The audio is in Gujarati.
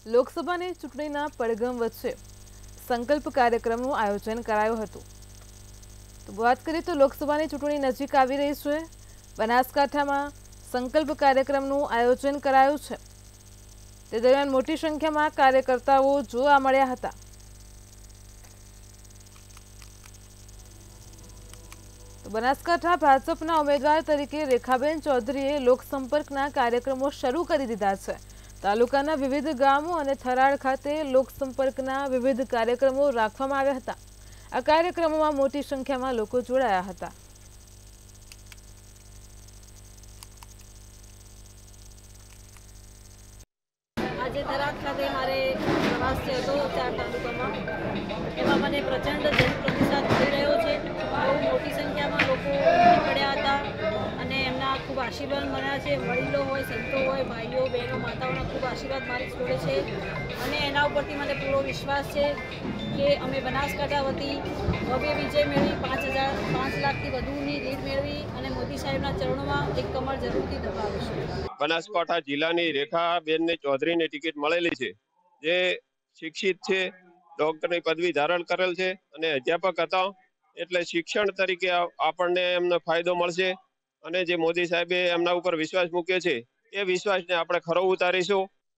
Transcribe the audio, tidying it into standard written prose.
લોકસભાની ચૂંટણીના પડઘમ વચ્ચે સંકલ્પ કાર્યક્રમનું આયોજન કરાયું હતું। તો વાત કરીએ તો લોકસભાની ચૂંટણી નજીક આવી રહી છે। બનાસકાંઠામાં સંકલ્પ કાર્યક્રમનું આયોજન કરાયું છે। તે દરમિયાન મોટી સંખ્યામાં કાર્યકર્તાઓ જોવા મળ્યા હતા। તો બનાસકાંઠા ભાજપના ઉમેદવાર તરીકે રેખાબેન ચૌધરીએ લોકસંપર્કના કાર્યક્રમો શરૂ કરી દીધા છે। તાલુકાના વિવિધ ગામો અને થરાદ ખાતે લોકસંપર્કના વિવિધ કાર્યક્રમો રાખવામાં આવ્યા હતા। આ કાર્યક્રમોમાં મોટી સંખ્યામાં લોકો જોડાયા હતા। આજે થરાદ ખાતે મારે પ્રવાસ થયો હતો 4 તાલુકામાં। એમાં મને પ્રચંડ જનપ્રતિસાદ મળી રહ્યો છે। બહુ મોટી સંખ્યામાં લોકો ઉમટી પડ્યા હતા અને એમના ખૂબ આશીર્વાદ મળ્યા છે। વડીલો હોય, સંતો હોય, ભાઈઓ બહેનો માતાઓના ખૂબ આશીર્વાદ મારી જોડે છે અને એના ઉપરથી મને પૂરો વિશ્વાસ છે કે અમે બનાસકાંઠા વતી ભવ્ય વિજય મેળવી 5 લાખથી વધુની લીડ મેળવી અને મોદી સાહેબના ચરણોમાં એક કમળ જરૂરથી દબાવીશું। બનાસકાંઠા જિલ્લાની રેખાબેન ચૌધરીની ટિકિટ મળેલી છે, જે શિક્ષિત છે, ડોક્ટરની પદવી ધારણ કરેલ છે અને અધ્યાપક હતા। એટલે શિક્ષણ તરીકે આપણને એમનો ફાયદો મળશે અને જે મોદી સાહેબે એમના ઉપર વિશ્વાસ મૂક્યો છે એ વિશ્વાસને આપણે ખરો ઉતારીશું